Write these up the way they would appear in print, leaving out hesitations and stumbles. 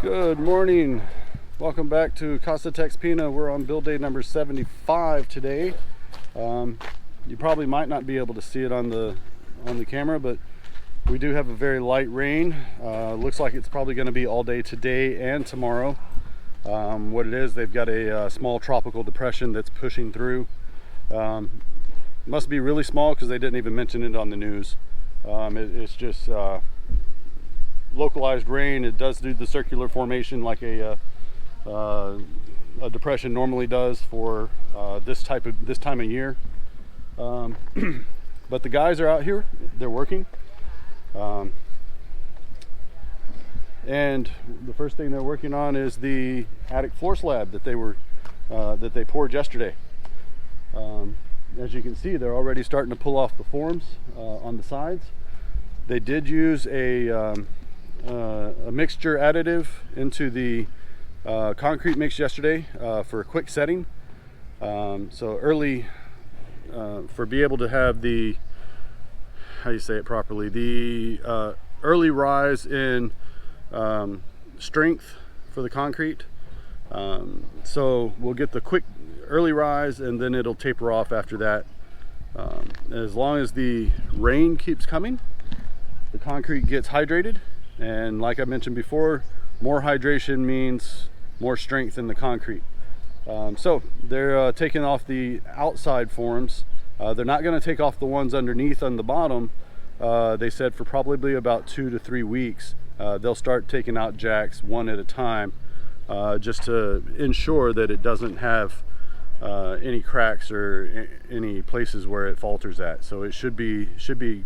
Good morning. Welcome back to Casa TexPina. We're on build day number 75 today. You probably might not be able to see it on the camera, but we do have a very light rain. Looks like it's probably going to be all day today and tomorrow. What it is, they've got a small tropical depression that's pushing through. Must be really small because they didn't even mention it on the news. It's just localized rain. It does do the circular formation like a depression normally does for this time of year. But the guys are out here, they're working, and the first thing they're working on is the attic floor slab that they poured yesterday. As you can see, they're already starting to pull off the forms on the sides. They did use a mixture additive into the concrete mix yesterday for a quick setting. So early, for be able to have the, how you say it properly, the early rise in strength for the concrete. So we'll get the quick early rise and then it'll taper off after that. As long as the rain keeps coming, the concrete gets hydrated. And like I mentioned before, more hydration means more strength in the concrete. So they're taking off the outside forms. They're not going to take off the ones underneath on the bottom. They said for probably about 2 to 3 weeks, they'll start taking out jacks one at a time, just to ensure that it doesn't have any cracks or any places where it falters at. So it should be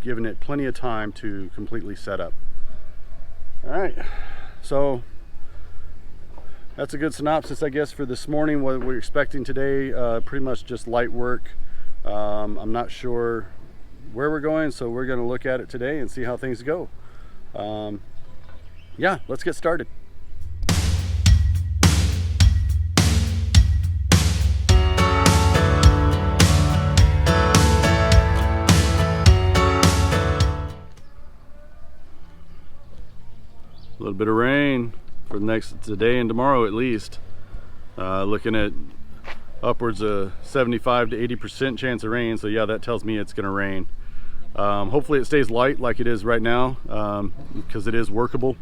giving it plenty of time to completely set up. All right, so that's a good synopsis, I guess, for this morning. What we're expecting today, pretty much just light work. I'm not sure where we're going, so we're going to look at it today and see how things go. Yeah, let's get started. A little bit of rain for the next today and tomorrow at least. Looking at upwards of 75 to 80% chance of rain. So yeah, that tells me it's going to rain. Hopefully it stays light like it is right now, because it is workable.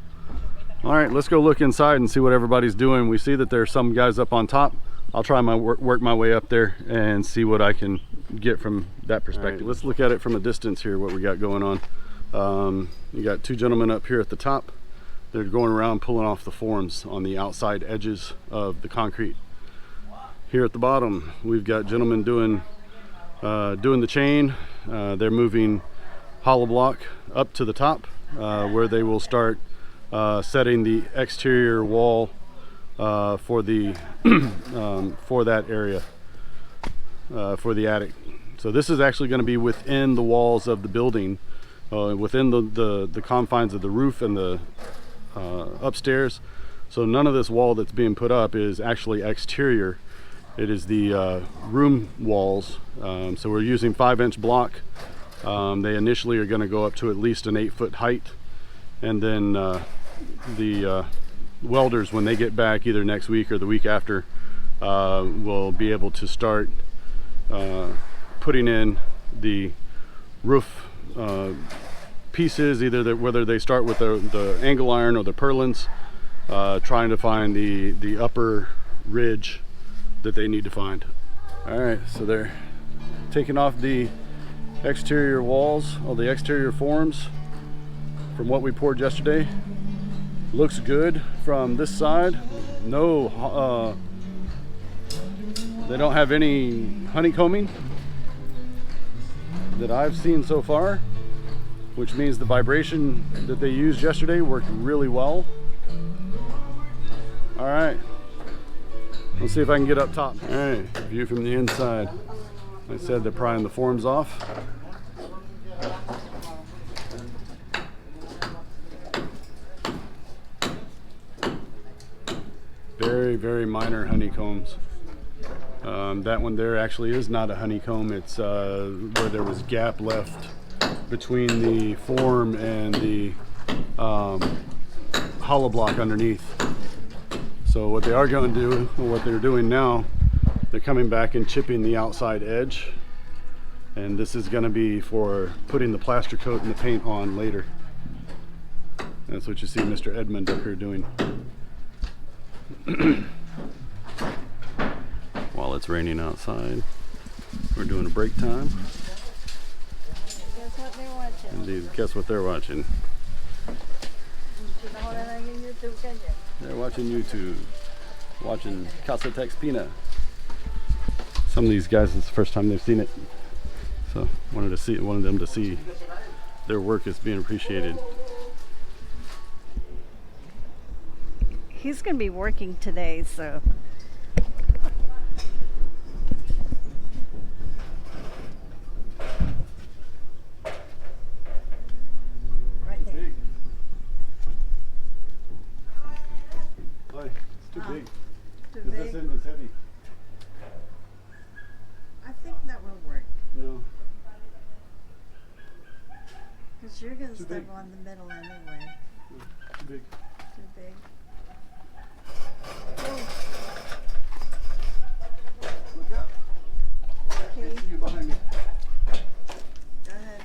All right, let's go look inside and see what everybody's doing. We see that there's some guys up on top. I'll try my work my way up there and see what I can get from that perspective. Right, let's look at it from a distance here, what we got going on. You got two gentlemen up here at the top. They're going around pulling off the forms on the outside edges of the concrete. Here at the bottom, we've got gentlemen doing the chain. They're moving hollow block up to the top, where they will start setting the exterior wall for the for that area, for the attic. So this is actually going to be within the walls of the building, within the confines of the roof and the upstairs. So none of this wall that's being put up is actually exterior. It is the room walls. So we're using 5-inch block. They initially are going to go up to at least an 8-foot height, and then the welders, when they get back either next week or the week after, will be able to start putting in the roof pieces, whether they start with the angle iron or the purlins, trying to find the upper ridge that they need to find. All right, so they're taking off the exterior walls, all the exterior forms from what we poured yesterday. Looks good from this side. No, they don't have any honeycombing that I've seen so far, which means the vibration that they used yesterday worked really well. All right, let's see if I can get up top. All right, view from the inside. Like I said, they're prying the forms off. Very, very minor honeycombs. That one there actually is not a honeycomb. It's where there was gap left between the form and the hollow block underneath. So what they are going to do, or what they're doing now, they're coming back and chipping the outside edge, and this is going to be for putting the plaster coat and the paint on later. That's what you see Mr. Edmund up here doing. While it's raining outside, we're doing a break time. Guess what they're watching? Indeed, guess what they're watching? They're watching YouTube, watching Casa TexPina. Some of these guys, it's the first time they've seen it, so wanted them to see their work is being appreciated. He's going to be working today, so. Right there. It's too big. Too This big? end is heavy. I think that will work. No. Because you're going to Too step big. on the middle anyway. Too big. Too big. Look out. Okay. I see you behind me. Go ahead.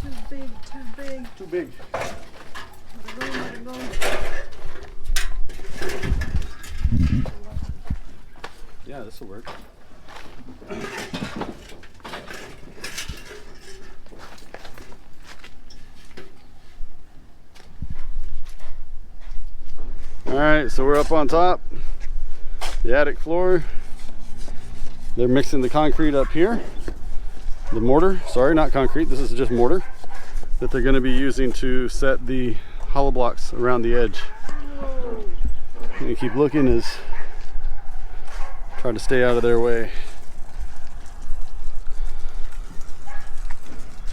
Too big, too big. Too big. Let it go, let it go. Yeah, this will work. Alright, so we're up on top, the attic floor. They're mixing the concrete up here. The mortar, sorry, not concrete, this is just mortar that they're going to be using to set the hollow blocks around the edge. And you keep looking as try to stay out of their way.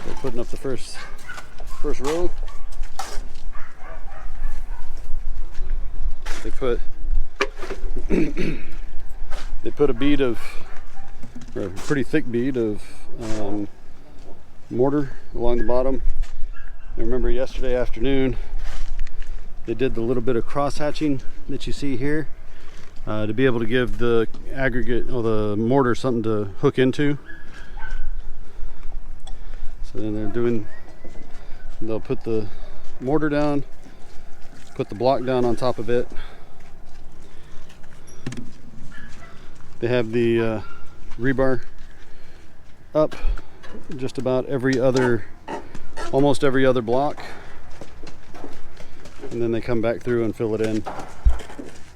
They're putting up the first row. They put a bead of, or a pretty thick bead of mortar along the bottom. I remember yesterday afternoon they did the little bit of cross hatching that you see here to be able to give the aggregate or the mortar something to hook into. So then they'll put the mortar down, put the block down on top of it. They have the rebar up just about almost every other block, and then they come back through and fill it in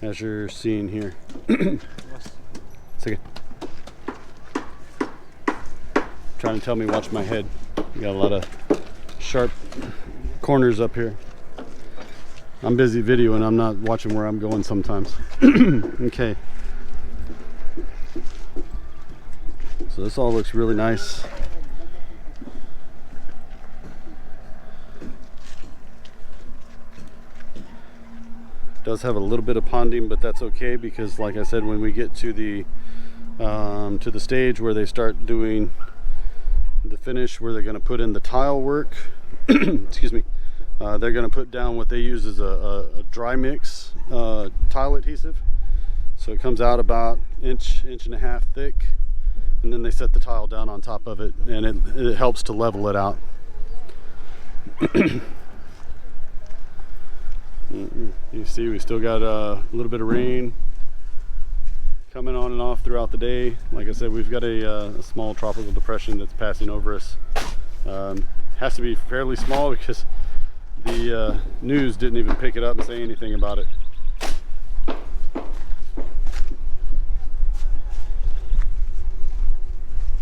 as you're seeing here. It's okay. Trying to tell me watch my head. We got a lot of sharp corners up here. I'm busy videoing, I'm not watching where I'm going sometimes. Okay. So this all looks really nice. Does have a little bit of ponding, but that's okay because, like I said, when we get to the stage where they start doing the finish, where they're going to put in the tile work, excuse me, they're going to put down what they use as a dry mix tile adhesive. So it comes out about inch and a half thick, and then they set the tile down on top of it, and it helps to level it out. You see we still got a little bit of rain coming on and off throughout the day. Like I said, we've got a small tropical depression that's passing over us. Has to be fairly small because the news didn't even pick it up and say anything about it.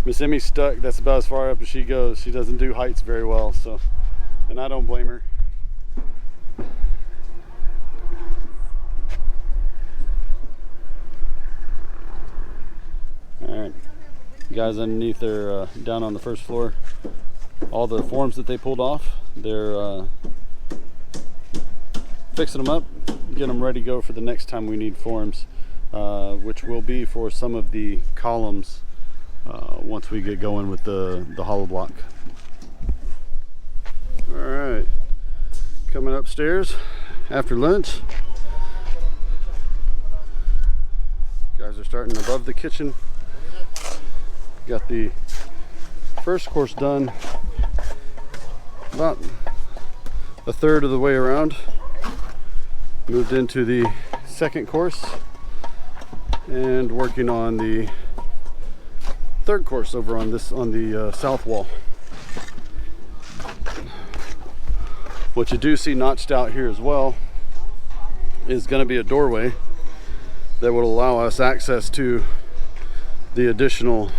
Miss Emmy's stuck. That's about as far up as she goes. She doesn't do heights very well, so, and I don't blame her. Alright, guys underneath are down on the first floor. All the forms that they pulled off, they're fixing them up, getting them ready to go for the next time we need forms, which will be for some of the columns once we get going with the hollow block. Alright, Coming upstairs after lunch. Guys are starting above the kitchen. Got the first course done about a third of the way around. Moved into the second course and working on the third course over on the south wall. What you do see notched out here as well is going to be a doorway that will allow us access to the additional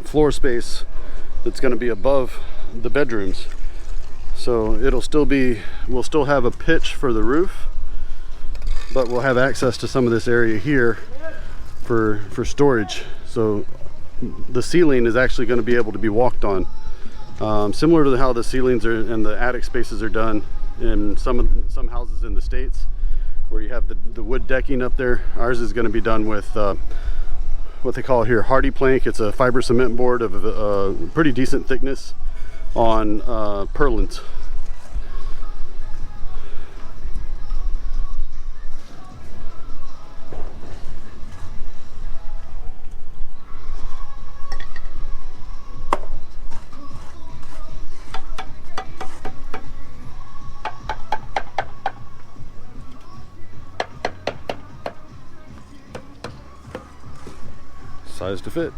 floor space that's going to be above the bedrooms. So we'll still have a pitch for the roof, but we'll have access to some of this area here for storage. So the ceiling is actually going to be able to be walked on. Similar to how the ceilings and the attic spaces are done in some houses in the States, where you have the wood decking up there. Ours is going to be done with what they call here hardy plank. It's a fiber cement board of a pretty decent thickness on purlins. Size to fit.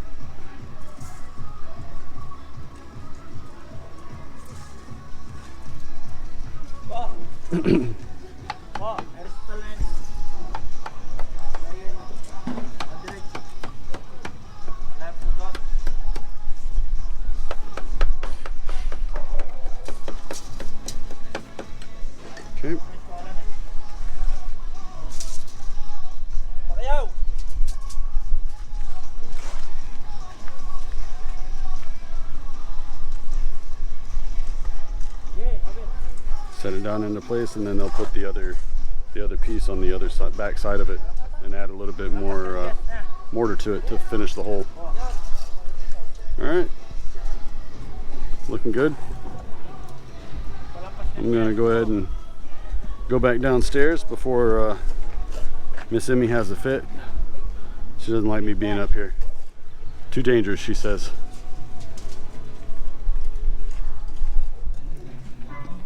Okay. Set it down into place, and then they'll put the other piece on the other side, back side of it, and add a little bit more mortar to it to finish the hole. All right, looking good. I'm gonna go ahead and go back downstairs before Miss Emie has a fit. She doesn't like me being up here. Too dangerous, she says.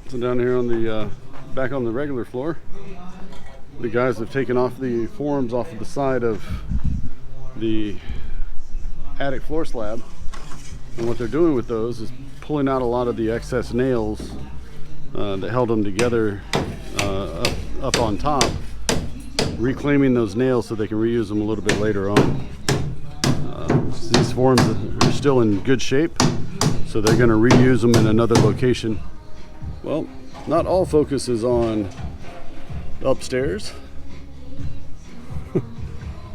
So down here on the back on the regular floor, the guys have taken off the forms off of the side of the attic floor slab, and what they're doing with those is pulling out a lot of the excess nails that held them together up on top, reclaiming those nails so they can reuse them a little bit later on. These forms are still in good shape, so they're going to reuse them in another location. Well, not all focus is on upstairs.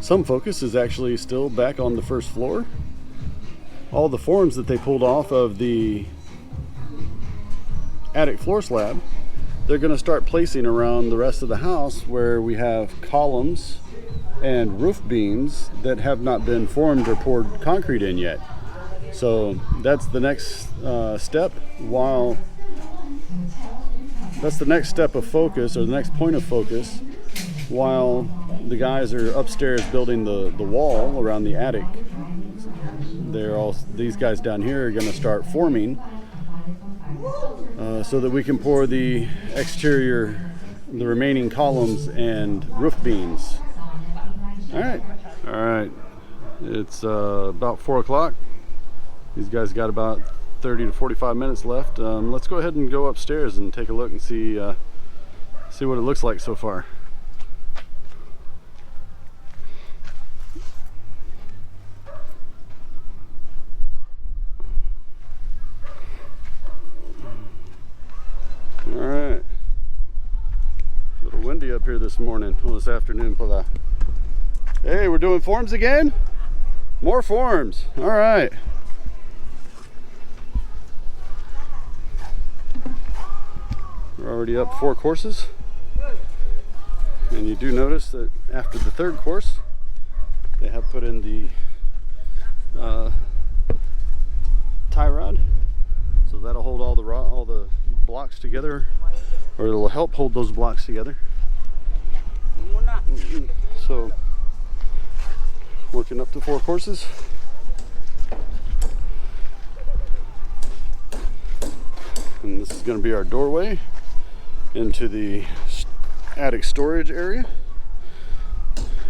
Some focus is actually still back on the first floor. All the forms that they pulled off of the attic floor slab, they're going to start placing around the rest of the house, where we have columns and roof beams that have not been formed or poured concrete in yet. So that's the next step. That's the next step of focus, or the next point of focus, while the guys are upstairs building the wall around the attic. These guys down here are going to start forming so that we can pour the remaining columns and roof beams. All right. It's about 4 o'clock. These guys got about 30 to 45 minutes left. Let's go ahead and go upstairs and take a look and see what it looks like so far. All right. A little windy up here this morning. Well, this afternoon. Hey, we're doing forms again? More forms. All right. We're already up 4 courses, and you do notice that after the third course they have put in the tie rod, so that'll hold all the blocks together or it'll help hold those blocks together. So, working up to 4 courses. And this is going to be our doorway into the attic storage area.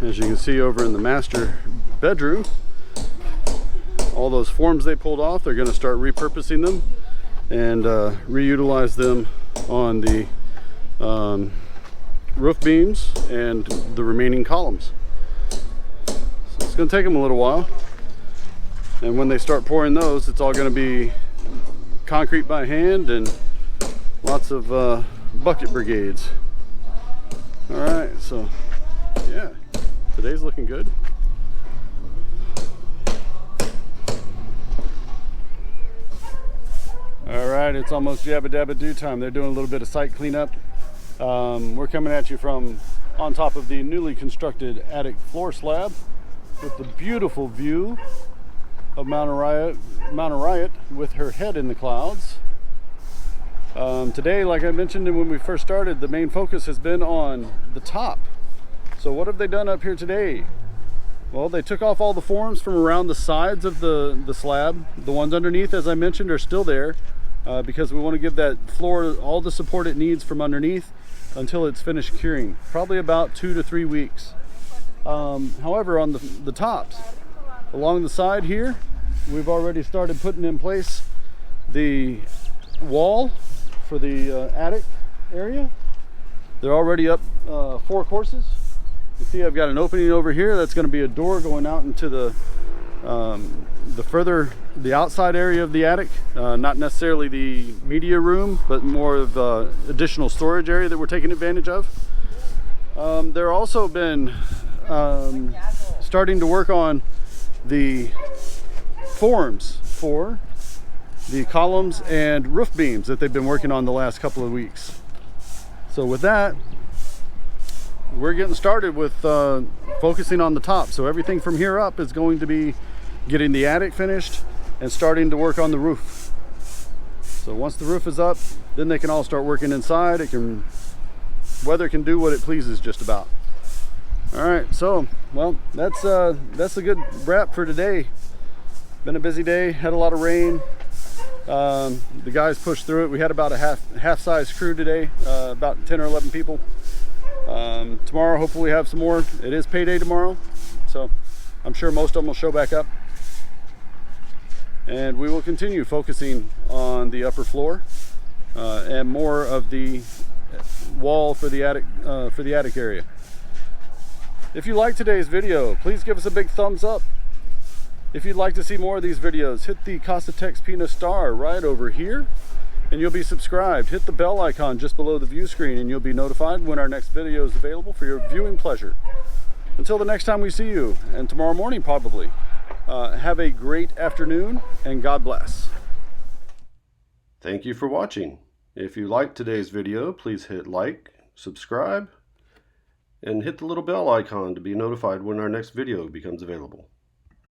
As you can see over in the master bedroom, all those forms they pulled off, they're going to start repurposing them and reutilize them on the roof beams and the remaining columns. So it's going to take them a little while, and when they start pouring those, it's all going to be concrete by hand and lots of bucket brigades. All right, so yeah, today's looking good. All right, it's almost jabba dabba do time. They're doing a little bit of site cleanup. We're coming at you from on top of the newly constructed attic floor slab with the beautiful view of Mount Riot with her head in the clouds. Today, like I mentioned when we first started, the main focus has been on the top. So what have they done up here today? Well, they took off all the forms from around the sides of the slab. The ones underneath, as I mentioned, are still there because we want to give that floor all the support it needs from underneath until it's finished curing, probably about 2 to 3 weeks. However, on the tops, along the side here, we've already started putting in place the wall for the attic area. They're already up 4 courses. You see I've got an opening over here that's going to be a door going out into the outside area of the attic, not necessarily the media room, but more of additional storage area that we're taking advantage of. They're also been starting to work on the forms for the columns and roof beams that they've been working on the last couple of weeks. So with that, we're getting started with focusing on the top. So everything from here up is going to be getting the attic finished and starting to work on the roof. So once the roof is up, then they can all start working inside. Weather can do what it pleases just about. All right, so well, that's a good wrap for today. Been a busy day, had a lot of rain. The guys pushed through it. We had about a half-size crew today, about 10 or 11 people. Tomorrow, hopefully, we have some more. It is payday tomorrow, so I'm sure most of them will show back up. And we will continue focusing on the upper floor and more of the wall for the attic area. If you like today's video, please give us a big thumbs up. If you'd like to see more of these videos, hit the Casa TexPina star right over here and you'll be subscribed. Hit the bell icon just below the view screen and you'll be notified when our next video is available for your viewing pleasure. Until the next time we see you, and tomorrow morning probably, have a great afternoon and God bless. Thank you for watching. If you liked today's video, please hit like, subscribe, and hit the little bell icon to be notified when our next video becomes available.